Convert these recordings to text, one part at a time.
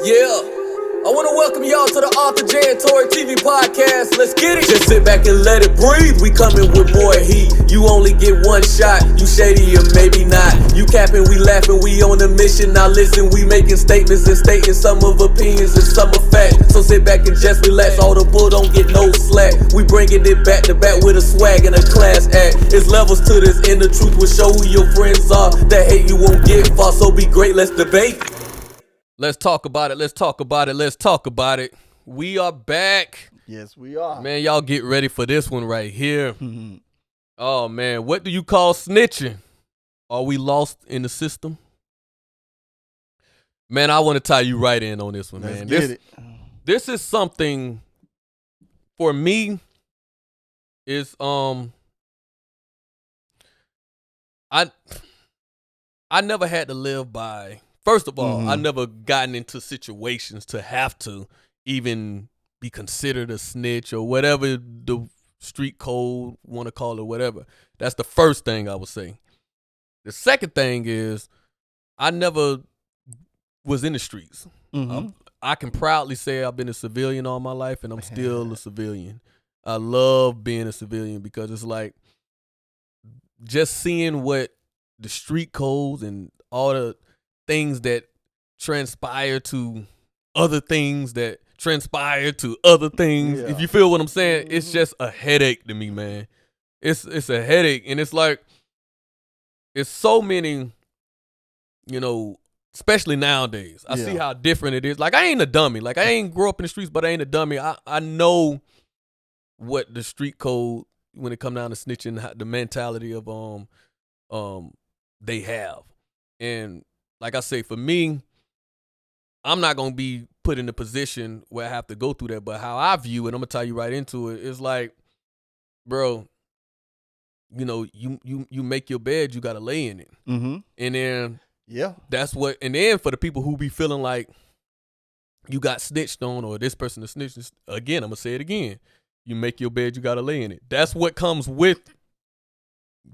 Yeah. I want to welcome y'all to the ArthurJ84 podcast. Let's get it. Just sit back and let it breathe. We coming with more heat. You only get one shot. You shady or maybe not. You capping, we laughing. We on a mission. Now listen, we making statements and stating some of opinions and some of fact. So sit back and just relax. All the bull don't get no slack. We bringing it back to back with a swag and a class act. It's levels to this, and the truth will show who your friends are. That hate you won't get far. So be great. Let's debate. Let's talk about it. Let's talk about it. Let's talk about it. We are back. Yes, we are. Man, y'all get ready for this one right here. Oh, man. What do you call snitching? Are we lost in the system? Man, I want to tie you right in on this one, man. This is something, for me, is, I never had to live by. First of all, I never gotten into situations to have to even be considered a snitch or whatever the street code want to call it, whatever. That's the first thing I would say. The second thing is I never was in the streets. I can proudly say I've been a civilian all my life, and I'm still a civilian. I love being a civilian because it's like just seeing what the street codes and all the things that transpire to other things that transpire to other things. Yeah. If you feel what I'm saying, it's just a headache to me, man. It's a headache. And it's like, it's so many, you know, especially nowadays. I see how different it is. Like, I ain't a dummy. Like, I ain't grew up in the streets, but I ain't a dummy. I know what the street code, when it come down to snitching, the mentality of they have. And like I say, for me, I'm not going to be put in a position where I have to go through that. But how I view it, I'm going to tie you right into it, it's like, bro, you know, you make your bed, you got to lay in it. And then that's what, and then for the people who be feeling like you got snitched on or this person is snitched, again, I'm going to say it again. You make your bed, you got to lay in it. That's what comes with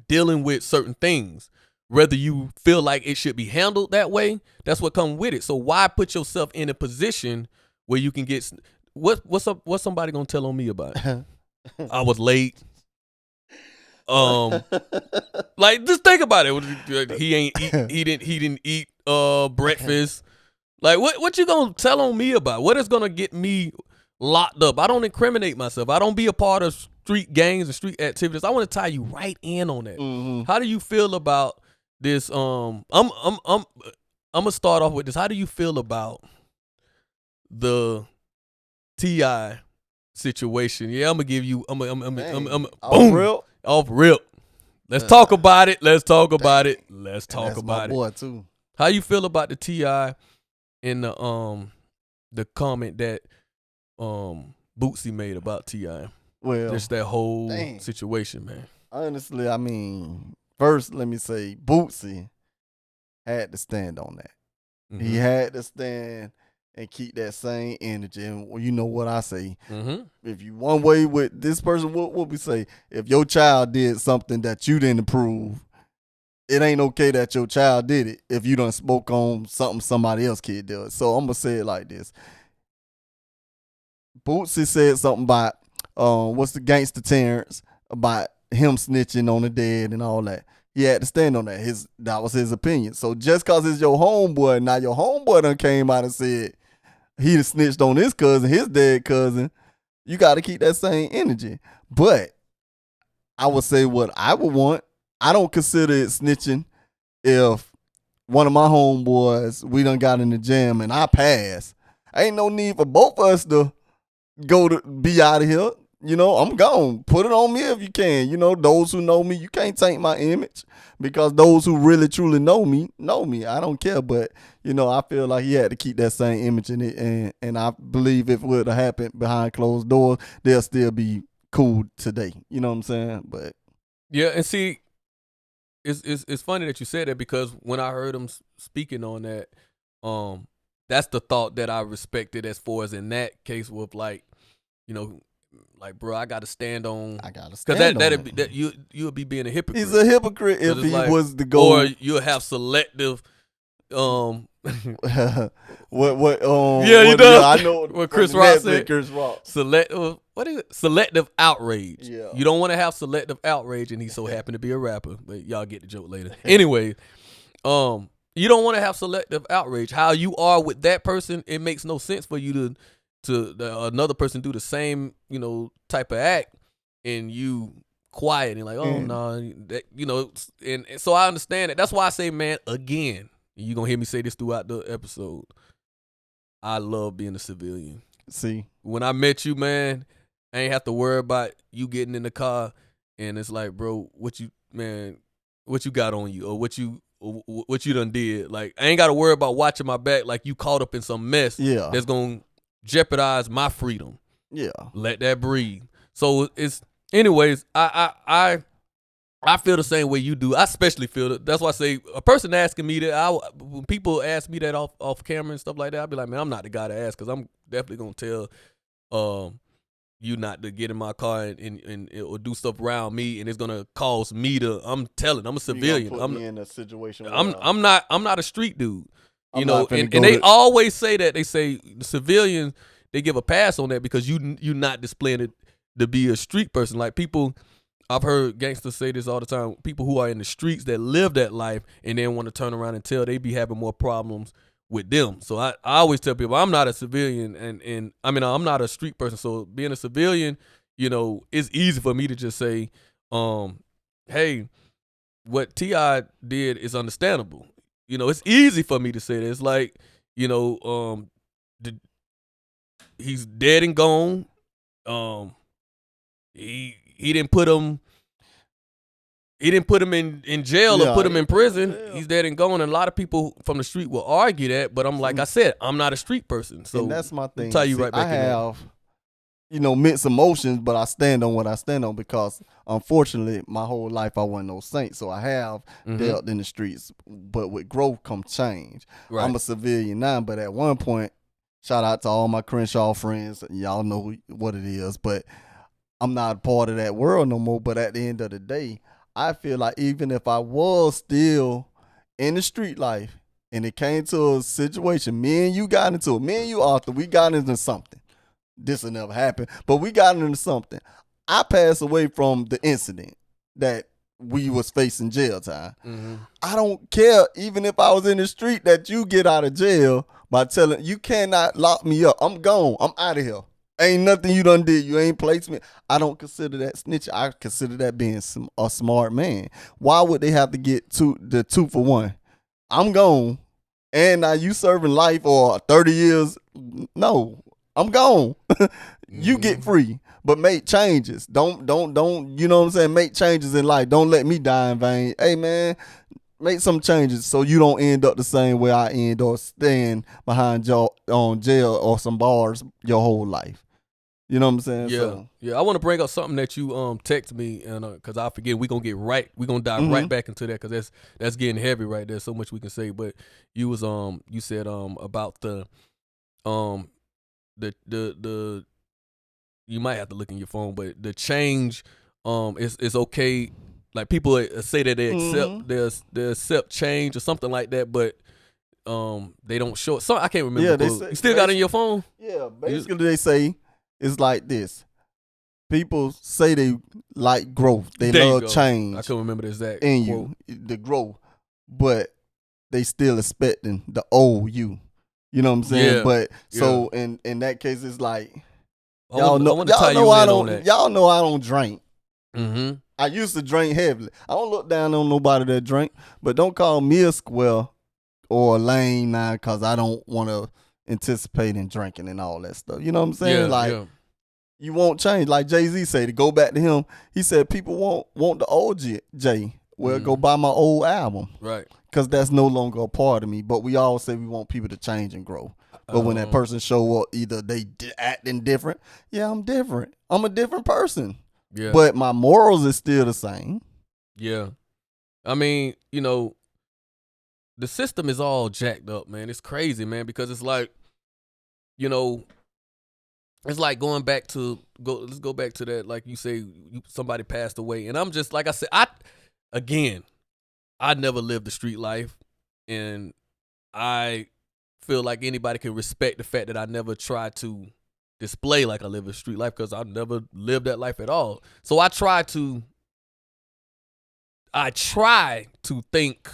dealing with certain things. Whether you feel like it should be handled that way, that's what comes with it. So why put yourself in a position where you can get what's somebody gonna tell on me about it? I was late. Like, just think about it. He didn't eat breakfast. Like, what you gonna tell on me about? What is gonna get me locked up? I don't incriminate myself. I don't be a part of street gangs and street activities. I want to tie you right in on that. How do you feel about this? I'm gonna start off with this. How do you feel about the T.I situation? Yeah, I'm gonna give you. I'm off rip. Let's talk about it. Let's talk about it. Let's talk about it. Boy, too. How you feel about the T.I and the comment that Boosie made about T.I? Well, just that whole situation, man. Honestly, I mean, first, let me say, Boosie had to stand on that. He had to stand and keep that same energy. And you know what I say. If you one way with this person, what we say? If your child did something that you didn't approve, it ain't okay that your child did it if you done spoke on something somebody else kid did. So I'm going to say it like this. Boosie said something about, what's the gangster Terrence, about him snitching on the dead and all that. He had to stand on that. That was his opinion. So just because it's your homeboy, now your homeboy done came out and said he done snitched on his cousin, his dead cousin, you got to keep that same energy. But I would say what I would want, I don't consider it snitching if one of my homeboys, we done got in the jam and I pass. Ain't no need for both of us to be out of here. You know, I'm gone. Put it on me if you can. You know, those who know me, you can't taint my image, because those who really truly know me. I don't care. But, you know, I feel like he had to keep that same image in it. And I believe if it would have happened behind closed doors, they'll still be cool today. You know what I'm saying? But yeah, and see, it's funny that you said that, because when I heard him speaking on that, that's the thought that I respected as far as in that case with, like, you know, like, bro, I got to stand on. Because that you'll be being a hypocrite. He's a hypocrite if he was the goal. Or you'll have selective what Yeah, you know. I know what Chris Rock said. Chris Rock. What is it? Selective outrage. Yeah. You don't want to have selective outrage, and he so happened to be a rapper. But y'all get the joke later. Anyway, you don't want to have selective outrage. How you are with that person, it makes no sense for you to another person do the same, type of act, and you quiet and like, oh no, and so I understand it. That's why I say, man, again, you're gonna hear me say this throughout the episode. I love being a civilian. See, when I met you, man, I ain't have to worry about you getting in the car and it's like, bro, what you got on you, or what you done did. Like, I ain't got to worry about watching my back like you caught up in some mess that's gonna jeopardize my freedom. Yeah, let that breathe. So it's, anyways, I feel the same way you do. I especially feel it. That's why I say, a person asking me that, when people ask me that off camera and stuff like that, I'll be like, man, I'm not the guy to ask, because I'm definitely gonna tell you not to get in my car and or do stuff around me, and it's gonna cause me to. I'm a civilian. I'm in a situation. I'm not a street dude. And they always say that. They say the civilians, they give a pass on that because you not displaying it to be a street person. Like, people, I've heard gangsters say this all the time. People who are in the streets that live that life and then want to turn around and tell they be having more problems with them. So I always tell people, I'm not a civilian, and I mean, I'm not a street person. So being a civilian, it's easy for me to just say, hey, what T.I did is understandable. It's easy for me to say that. It's like, he's dead and gone. He didn't put him. He didn't put him in jail or put him in prison. Yeah. He's dead and gone. And a lot of people from the street will argue that, but I'm like I said, I'm not a street person. So and that's my thing. I'll tell you right back. I have, mixed emotions, but I stand on what I stand on, because unfortunately, my whole life I wasn't no saint. So I have dealt in the streets, but with growth comes change. Right. I'm a civilian now, but at one point, shout out to all my Crenshaw friends. Y'all know what it is, but I'm not a part of that world no more. But at the end of the day, I feel like even if I was still in the street life and it came to a situation, me and you got into it, me and you, Arthur, we got into something. This will never happen, but we got into something. I passed away from the incident that we was facing jail time. Mm-hmm. I don't care, even if I was in the street, that you get out of jail by telling, you cannot lock me up. I'm gone. I'm out of here. Ain't nothing you done did. You ain't placed me. I don't consider that snitching. I consider that being a smart man. Why would they have to get the 2 for 1? I'm gone, and now you serving life or 30 years. No, I'm gone. You get free, but make changes. Don't, you know what I'm saying? Make changes in life. Don't let me die in vain. Hey, man, make some changes so you don't end up the same way I end, or staying behind jail or some bars your whole life. You know what I'm saying? Yeah, yeah. I want to bring up something that you text me, and because I forget, we're gonna dive right back into that, because that's getting heavy right there. So much we can say, but you said about the you might have to look in your phone, but the change is okay. Like, people say that they accept change or something like that, but they don't show it. So I can't remember. Yeah, they say, you still got it in your phone? Yeah, basically they say it's like this. People say they like growth. They love change. I couldn't remember the exact in quote. You, the growth, but they still expecting the old you. You know what I'm saying? Yeah. But so in that case, it's like y'all know I don't drink. Mm-hmm. I used to drink heavily. I don't look down on nobody that drink, but don't call me a square or a lame now, because I don't want to anticipate in drinking and all that stuff. You know what I'm saying? You won't change. Like Jay-Z said, to go back to him, he said people want the old Jay. Well, go buy my old album. Right. Because that's no longer a part of me. But we all say we want people to change and grow. But when that person show up, either they acting different. Yeah, I'm different. I'm a different person. Yeah. But my morals is still the same. Yeah. I mean, the system is all jacked up, man. It's crazy, man, because it's like, it's like let's go back to that, like you say, somebody passed away. And I'm just, like I said, I never lived the street life. And I feel like anybody can respect the fact that I never tried to display like I live a street life because I never lived that life at all. So I try to think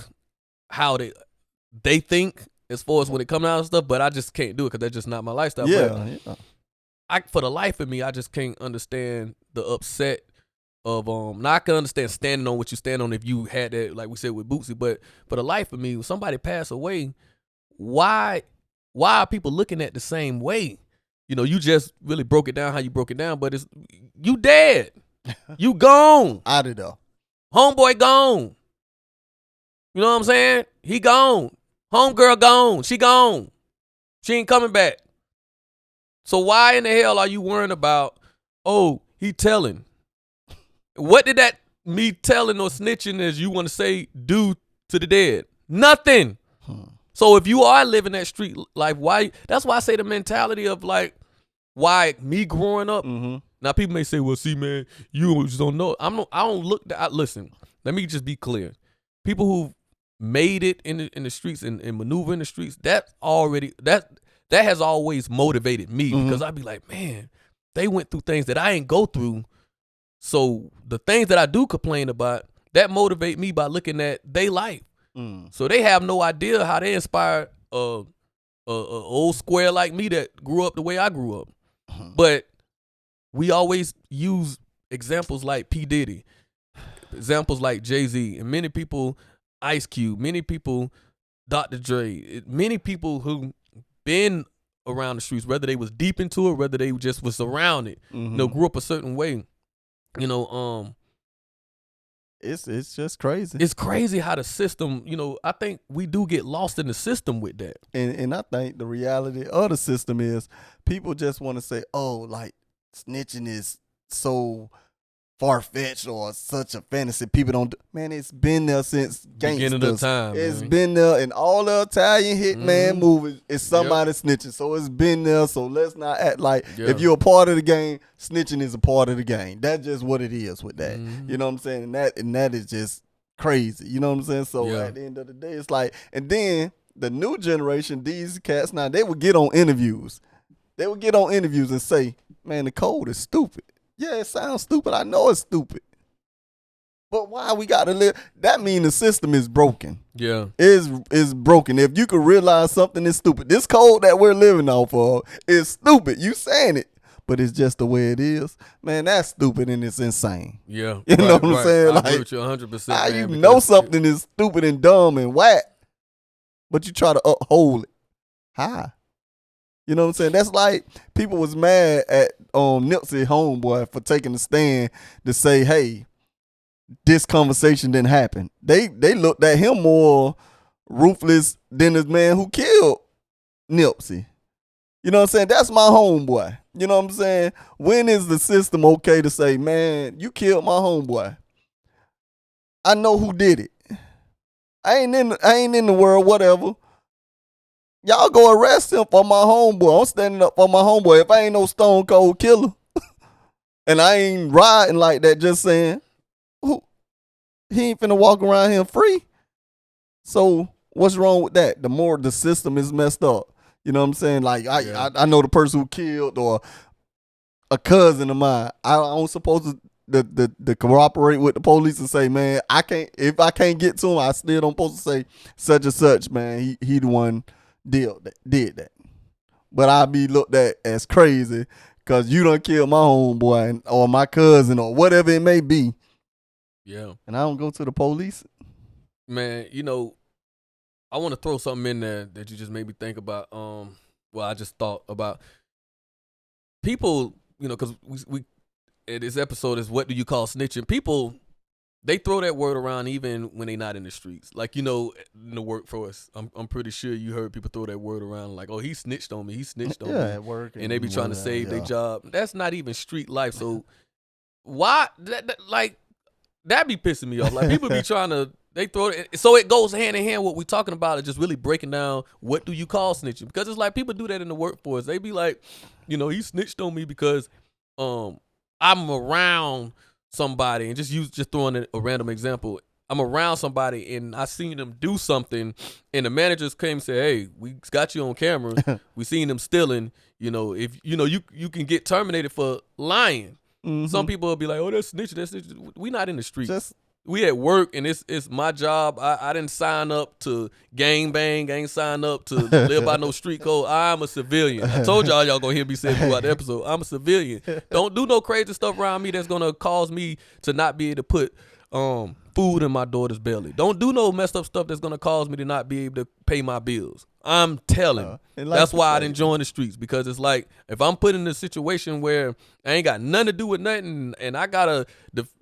how they think as far as when it comes out and stuff, but I just can't do it because that's just not my lifestyle. Yeah, but for the life of me, I just can't understand the upset of now I can understand standing on what you stand on if you had that, like we said with Boosie, but for the life of me, when somebody pass away, why are people looking at the same way? You just really broke it down how you broke it down, but it's you dead. You gone. Out of there. Homeboy gone. You know what I'm saying? He gone. Homegirl gone. She gone. She ain't coming back. So why in the hell are you worrying about, oh, he telling? What did that me telling or snitching, as you want to say, do to the dead? Nothing. So if you are living that street life, why? That's why I say the mentality of like, why me growing up. Mm-hmm. Now people may say, well, see, man, you just don't know. I don't look. Listen, let me just be clear. People who made it in the streets and maneuver in the streets, that has always motivated me because I'd be like, man, they went through things that I ain't go through. So the things that I do complain about, that motivate me by looking at their life. So they have no idea how they inspired a old square like me that grew up the way I grew up. But we always use examples like P. Diddy, examples like Jay-Z, and many people, Ice Cube, many people, Dr. Dre, many people who been around the streets, whether they was deep into it, whether they just was around it, grew up a certain way. It's just crazy. It's crazy how the system, I think we do get lost in the system with that. And I think the reality of the system is people just want to say, oh, like snitching is so far-fetched or such a fantasy. People don't do. Man, it's been there since gangsters. Beginning of time. It's been there in all the Italian hitman movies. It's somebody snitching. So it's been there. So let's not act like if you're a part of the game, snitching is a part of the game. That's just what it is with that. You know what I'm saying? And that is just crazy. You know what I'm saying? So at the end of the day, it's like, and then the new generation, these cats now, they would get on interviews. They would get on interviews and say, man, the code is stupid. Yeah, it sounds stupid. I know it's stupid. But why we got to live? That means the system is broken. Yeah. Is broken. If you could realize something is stupid, this code that we're living off of is stupid. You saying it, but it's just the way it is. Man, that's stupid and it's insane. Yeah. You know what I'm saying? I agree with you 100%. How you know something is stupid and dumb and whack, but you try to uphold it. How? You know what I'm saying? That's like people was mad at Nipsey homeboy for taking a stand to say, hey, this conversation didn't happen. They looked at him more ruthless than this man who killed Nipsey. You know what I'm saying? That's my homeboy. You know what I'm saying? When is the system okay to say, man, you killed my homeboy? I know who did it. I ain't in the world, whatever. Y'all go arrest him for my homeboy. I'm standing up for my homeboy. If I ain't no stone cold killer and I ain't riding like that just saying, he ain't finna walk around here free. So what's wrong with that? The more the system is messed up. You know what I'm saying? Like I know the person who killed or a cousin of mine. I don't supposed to cooperate with the police and say, man, if I can't get to him, I still don't supposed to say such and such, man. He the one did that. But I be looked at as crazy because you done killed my homeboy or my cousin or whatever it may be. Yeah. And I don't go to the police. Man, I want to throw something in there that you just made me think about. I just thought about people, because we this episode is what do you call snitching? People, they throw that word around even when they not in the streets. Like, in the workforce, I'm pretty sure you heard people throw that word around like, oh, he snitched on me. He snitched on me. Yeah, at work. And they be trying to save their job. That's not even street life. So why, that be pissing me off. Like, people be trying to, they throw it. So it goes hand in hand. What we're talking about is just really breaking down what do you call snitching? Because it's like people do that in the workforce. They be like, he snitched on me because I'm around somebody, and just throwing a random example. I'm around somebody and I seen them do something, and the managers came and said, "Hey, we got you on camera. We seen them stealing. If you can get terminated for lying." Mm-hmm. Some people will be like, "Oh, that's snitching. That's snitching." We not in the streets. We at work, and it's my job. I didn't sign up to gang bang. I ain't sign up to live by no street code. I'm a civilian. I told y'all gonna hear me say throughout the episode. I'm a civilian. Don't do no crazy stuff around me that's gonna cause me to not be able to put food in my daughter's belly. Don't do no messed up stuff that's gonna cause me to not be able to pay my bills. I'm telling. That's why I didn't join the streets, because it's like, if I'm put in a situation where I ain't got nothing to do with nothing and I gotta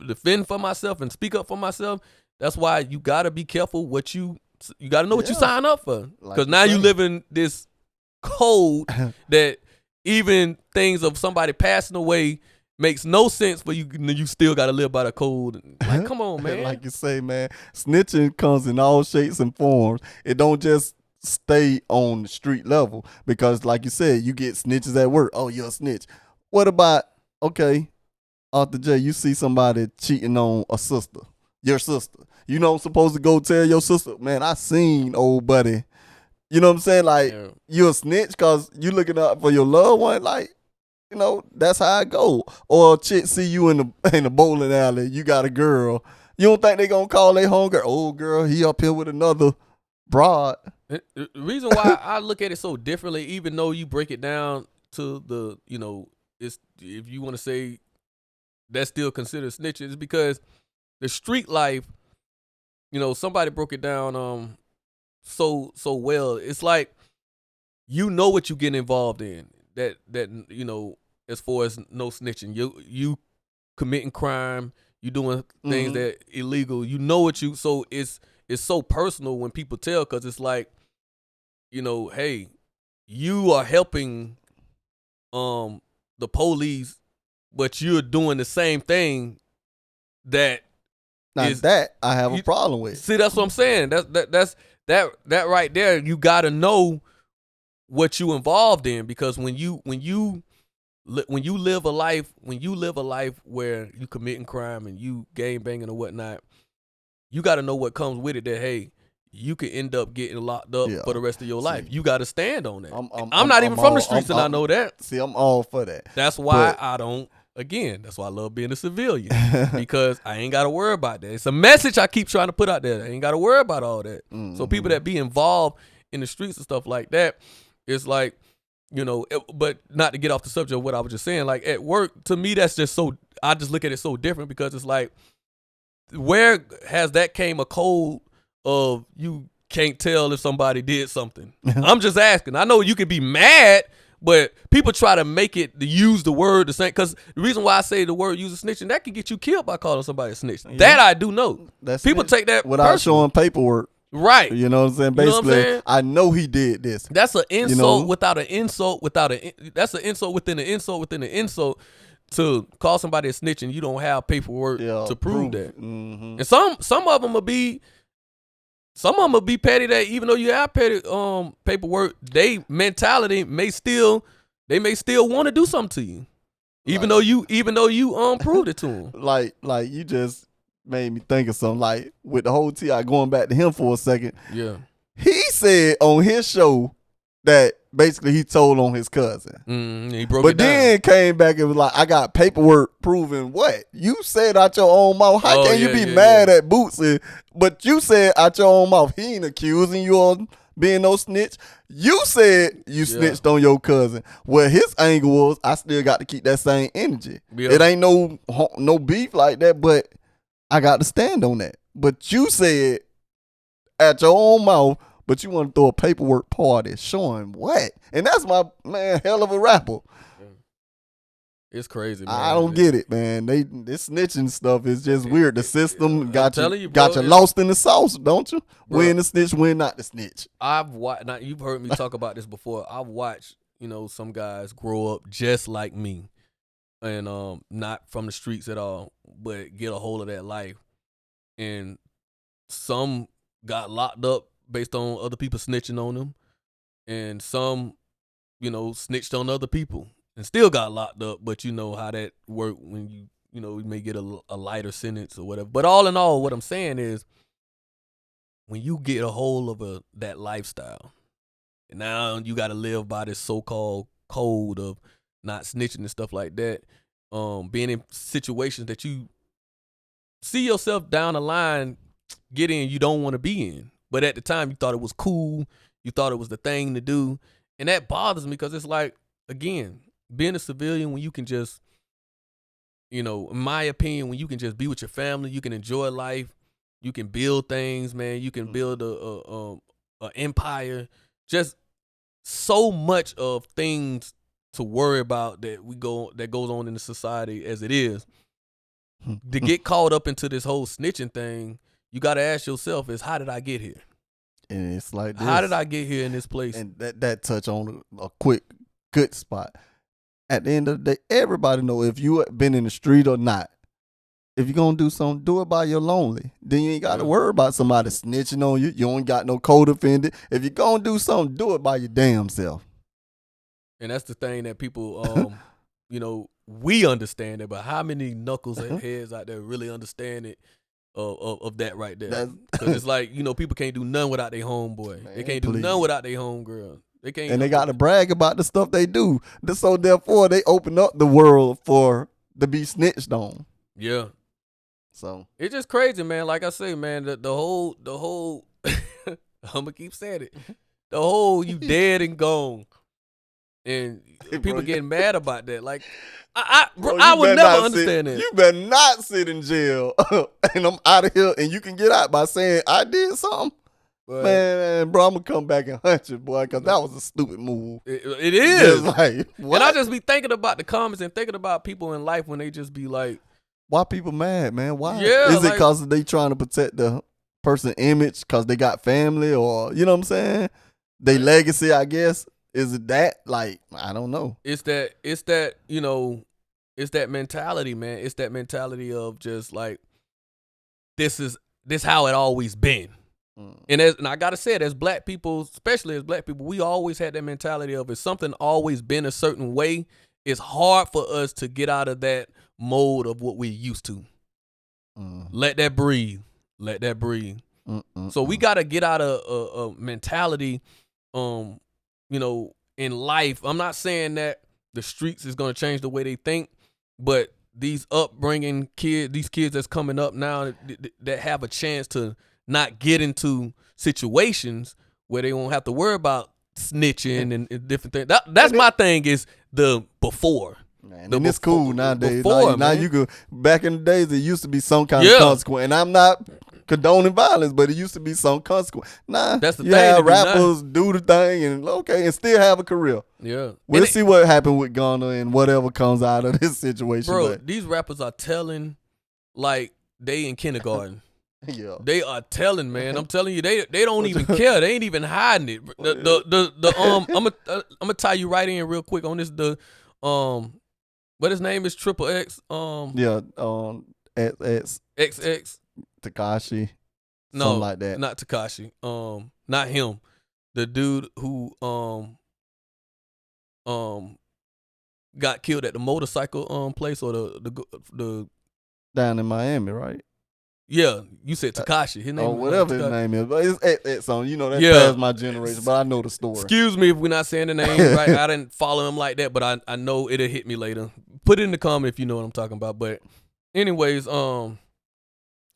defend for myself and speak up for myself, that's why you gotta be careful what you gotta know what you sign up for. Because now you live in this code that even things of somebody passing away makes no sense for you. You still got to live by the code. Like, come on, man. Like you say, man, snitching comes in all shapes and forms. It don't just stay on the street level, because like you said, you get snitches at work. Oh, you're a snitch. What about, okay, Arthur J, you see somebody cheating on a sister, your sister. You know, supposed to go tell your sister, man, I seen old buddy. You know what I'm saying? Like, you're a snitch because you looking up for your loved one. Like, that's how I go. Or a chick see you in the bowling alley, you got a girl. You don't think they gonna call their homegirl, old girl, he up here with another broad. The reason why I look at it so differently, even though you break it down to the, it's, if you want to say that's still considered snitching, is because the street life, somebody broke it down so well. It's like, what you get involved in. That as far as no snitching, you committing crime, you doing things that illegal. So it's so personal when people tell, because it's like, hey, you are helping the police, but you're doing the same thing that I have a problem with. See, that's what I'm saying. That's right there. You got to know what you involved in, because when you live a life where you committing crime and you gang banging or whatnot, you got to know what comes with it. That, hey, you could end up getting locked up for the rest of your life. You got to stand on that. I'm not even from the streets, and I know that. See, I'm all for that. That's why I don't. Again, that's why I love being a civilian, because I ain't got to worry about that. It's a message I keep trying to put out there. I ain't got to worry about all that. So people that be involved in the streets and stuff like that, it's like, but not to get off the subject of what I was just saying, like at work, to me, that's just so, I just look at it so different, because it's like, where has that came a code of you can't tell if somebody did something? I'm just asking. I know you can be mad, but people try to make it, to use the word the same, because the reason why I say the word use a snitching, that can get you killed by calling somebody a snitch. Yeah. That I do know. People take that without showing paperwork. Right. You know what I'm saying? Basically, I know he did this. That's an insult without an insult that's an insult within an insult within an insult, to call somebody a snitch and you don't have paperwork to prove that. Mm-hmm. And some of them will be petty, that even though you have petty paperwork, they mentality may still want to do something to you. Even though you proved it to them. Like you just made me think of something, like with the whole T.I, going back to him for a second. Yeah. He said on his show that basically he told on his cousin. He broke but it down. Then came back and was like, I got paperwork proving what? You said out your own mouth. How can you be mad at Boosie? But you said out your own mouth, he ain't accusing you of being no snitch. You said you snitched on your cousin. Well, his angle was, I still got to keep that same energy. Yeah. It ain't no beef like that, but I got to stand on that. But you said at your own mouth, but you want to throw a paperwork party showing what? And that's my man, hell of a rapper. It's crazy, man. I don't get it, man. This snitching stuff is just weird. The system got you bro, lost in the sauce, don't you? Bro, when the snitch, when not the snitch. I've watched. Now, you've heard me talk about this before. I've watched, some guys grow up just like me, and not from the streets at all, but get a hold of that life. And some got locked up based on other people snitching on them, and some, snitched on other people and still got locked up. But you know how that worked when you you may get a lighter sentence or whatever. But all in all, what I'm saying is, when you get a hold of that lifestyle, and now you got to live by this so-called code of not snitching and stuff like that, being in situations that you see yourself down the line get in, you don't want to be in. But at the time, you thought it was cool. You thought it was the thing to do. And that bothers me because it's like, again, being a civilian when you can just, in my opinion, when you can just be with your family, you can enjoy life, you can build things, man. You can build a empire. Just so much of things to worry about that goes on in the society as it is. To get caught up into this whole snitching thing, you got to ask yourself is, how did I get here? And it's like this. How did I get here in this place? And that touch on a quick, good spot. At the end of the day, everybody know if you been in the street or not. If you're going to do something, do it by your lonely. Then you ain't got to worry about somebody snitching on you. You ain't got no co-defendant. If you're going to do something, do it by your damn self. And that's the thing that people, we understand it, but how many knuckles and heads out there really understand it of that right there? Because it's like, people can't do nothing without their homeboy. Man, they can't do nothing without their homegirl. They can't. And they got to brag about the stuff they do. So therefore, they open up the world to be snitched on. Yeah. So it's just crazy, man. Like I say, man, the whole I'm gonna keep saying it. The whole you dead and gone. And people getting mad about that. Like I would never understand that. You better not sit in jail and I'm out of here and you can get out by saying I did something. But, man, bro, I'm gonna come back and hunt you, boy, because that was a stupid move. It is. Like, and I just be thinking about the comments and thinking about people in life when they just be like, why people mad, man? Why? Yeah, is it because they trying to protect the person's image because they got family or, you know what I'm saying? They legacy, I guess. Is it that? Like, I don't know. It's that mentality, man. It's that mentality of just like, this how it always been. And I gotta say it, as black people, especially as black people, we always had that mentality of if something always been a certain way, it's hard for us to get out of that mode of what we're used to. Let that breathe. Let that breathe. So we gotta get out of a mentality, in life. I'm not saying that the streets is gonna change the way they think, but these upbringing kids, these kids that's coming up now that have a chance to not get into situations where they won't have to worry about snitching and different things. That's my thing is the before. Man, and it's cool nowadays. Now you could, back in the days, it used to be some kind of consequence. And I'm not condoning violence, but it used to be some consequence. Nah, that's the thing. Have rappers do the thing and still have a career. Yeah. We'll see what happened with Gunna and whatever comes out of this situation. Bro, these rappers are telling like they in kindergarten. Yeah. They are telling, man. I'm telling you, they don't even care. They ain't even hiding it. I'm gonna tie you right in real quick on this. What his name is, Triple X. XX Tekashi. No, something like that. Not Tekashi. Not him. The dude who got killed at the motorcycle place or the down in Miami, right? Yeah, you said Tekashi. His name, whatever his name is, but it's on. That's past my generation, but I know the story. Excuse me if we're not saying the name right. I didn't follow him like that, but I know it'll hit me later. Put it in the comment if you know what I'm talking about. But anyways, young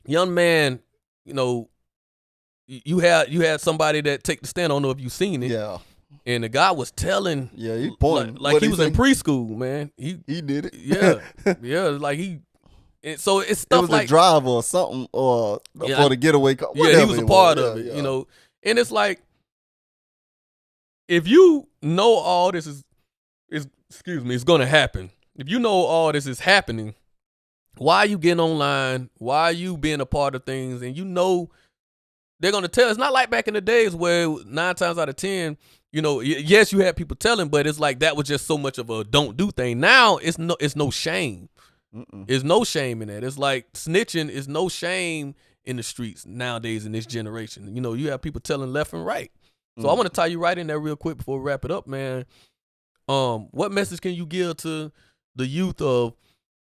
man, you had somebody that take the stand. I don't know if you seen it. Yeah. And the guy was telling. Yeah, he pointing like he was in preschool, man. He did it. Yeah, yeah, like he. And so it's stuff it was like a driver or something, or for the getaway car. Yeah, he was a part of it, And it's like, if you know all this is it's going to happen. If you know all this is happening, why are you getting online? Why are you being a part of things? And they're going to tell. It's not like back in the days where 9 times out of 10, yes, you had people telling, but it's like that was just so much of a don't do thing. Now it's no shame. There's no shame in that. It's like snitching is no shame in the streets nowadays in this generation. You have people telling left and right. So I want to tie you right in there real quick before we wrap it up, man. What message can you give to the youth of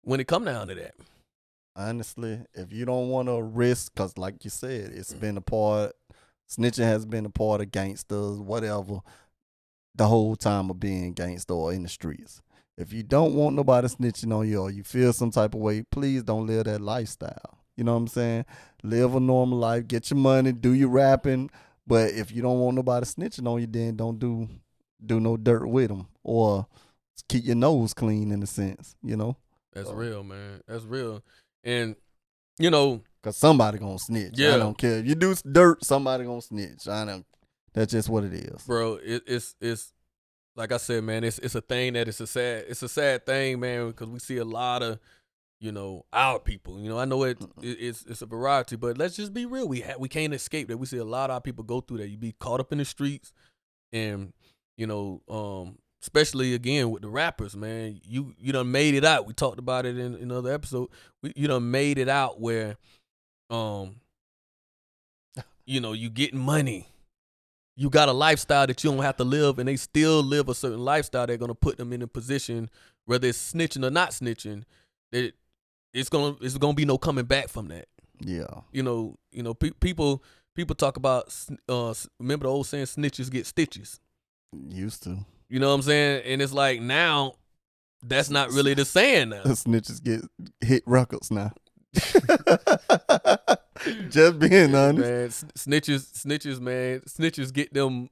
when it come down to that. Honestly, if you don't want to risk, because like you said, it's been a part, snitching has been a part of gangsters, whatever, the whole time of being gangster or in the streets. If you don't want nobody snitching on you or you feel some type of way, please don't live that lifestyle. You know what I'm saying? Live a normal life, get your money, do your rapping. But if you don't want nobody snitching on you, then don't do no dirt with them, or keep your nose clean in a sense, you know? That's real, man. That's real. And, you know. Because somebody going to snitch. Yeah. I don't care. If you do dirt, somebody going to snitch. That's just what it is. Bro, it's like I said, man, it's a thing that it's a sad thing, man, because we see a lot of, you know, our people. You know, I know it's a variety, but let's just be real. We can't escape that. We see a lot of our people go through that. You be caught up in the streets, and you know, especially again with the rappers, man. You done made it out. We talked about it in another episode. You done made it out where, you know, you getting money. You got a lifestyle that you don't have to live, and they still live a certain lifestyle. They're gonna put them in a position, whether it's snitching or not snitching, that it's gonna be no coming back from that. Yeah. You know, people talk about remember the old saying, snitches get stitches. Used to. You know what I'm saying? And it's like now, that's not really the saying now. Snitches get hit records now. Just being honest, man. Snitches, man. Snitches get them,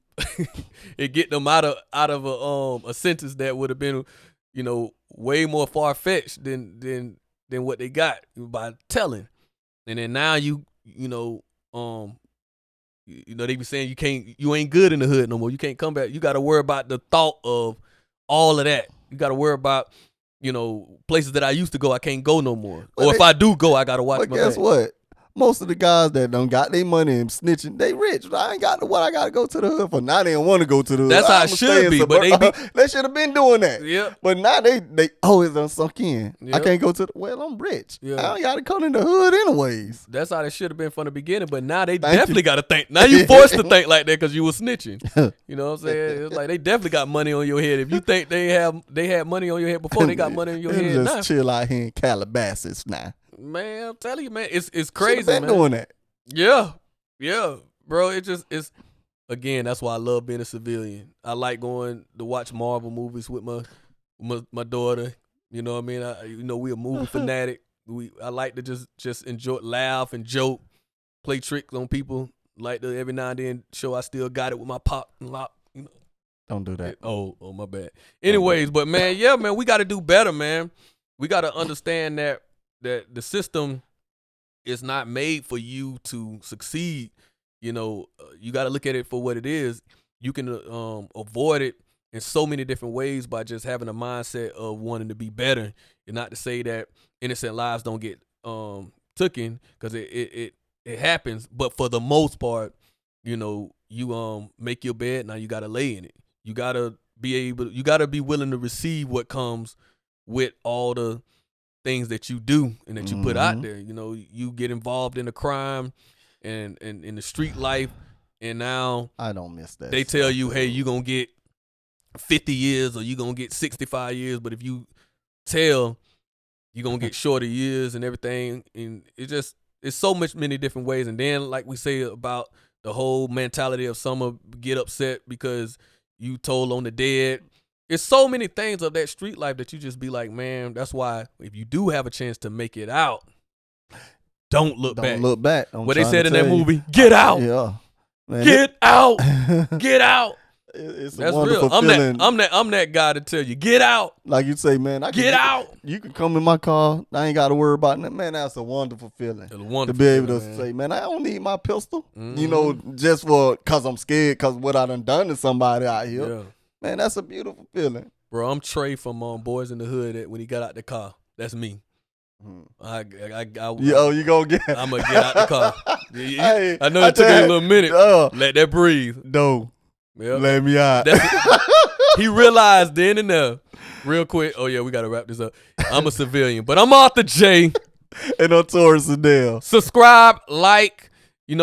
it get them out of a sentence that would have been, you know, way more far fetched than what they got by telling. And then now you know they be saying you ain't good in the hood no more. You can't come back. You got to worry about the thought of all of that. You got to worry about, you know, places that I used to go, I can't go no more. Or if I do go, I got to watch my back. Guess what? Most of the guys that done got their money and snitching, they rich. I ain't got what I got to go to the hood for. Now they don't want to go to the hood. That's how it should be. But they should have been doing that. Yeah. But now they always done sunk in. Yep. I can't go to I'm rich. Yeah. I don't got to come in the hood anyways. That's how it should have been from the beginning. But now they definitely got to think. Now you forced to think like that because you were snitching. You know what I'm saying? It's like they definitely got money on your head. If you think they had money on your head before, they got money on your head just now. Chill out here in Calabasas now. Man, I'm telling you, man, it's crazy, Should've been man. doing that. Yeah, bro. It's again. That's why I love being a civilian. I like going to watch Marvel movies with my daughter. You know what I mean? We a movie fanatic. I like to just enjoy, laugh and joke, play tricks on people. Like to every now and then show I still got it with my pop and lock. You know. Don't do that. Oh, my bad. Anyways, but man, yeah, man, we got to do better, man. We got to understand that the system is not made for you to succeed. You know, you got to look at it for what it is. You can avoid it in so many different ways by just having a mindset of wanting to be better, and not to say that innocent lives don't get taken, because it happens. But for the most part, you know, you make your bed, now you got to lay in it. You got to be willing to receive what comes with all the things that you do and that you put out there. You know, you get involved in a crime and in the street life, and now I don't miss that. They tell you, hey, you gonna get 50 years or you gonna get 65 years, but if you tell, you gonna get shorter years and everything. And it's so many different ways. And then, like we say about the whole mentality of some get upset because you told on the dead. It's so many things of that street life that you just be like, man, that's why if you do have a chance to make it out, don't look back. Don't look back. What they said in that movie, get out. Yeah. Man, get out. Get out. It's that's a wonderful real. feeling. I'm that guy to tell you, get out. Like you say, man, get out. You can come in my car. I ain't got to worry about that. Man, that's a wonderful feeling. It's a wonderful to be able to feeling, say, man, I don't need my pistol. You know, just because I'm scared because what I done to somebody out here. Yeah. Man, that's a beautiful feeling. Bro, I'm Trey from Boys in the Hood when he got out the car. That's me. You gonna get? I'm gonna get out the car. Hey, I know it took a little minute. Let that breathe. No, yep. Let me out. He realized then and there, real quick. Oh yeah, we gotta wrap this up. I'm a civilian, but I'm ArthurJ. And I'm Taurus Adele. Subscribe, like,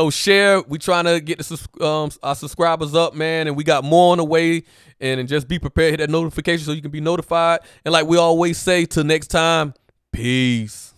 share. We trying to get our subscribers up, man, and we got more on the way. And just be prepared, hit that notification so you can be notified. And like we always say, till next time, Peace.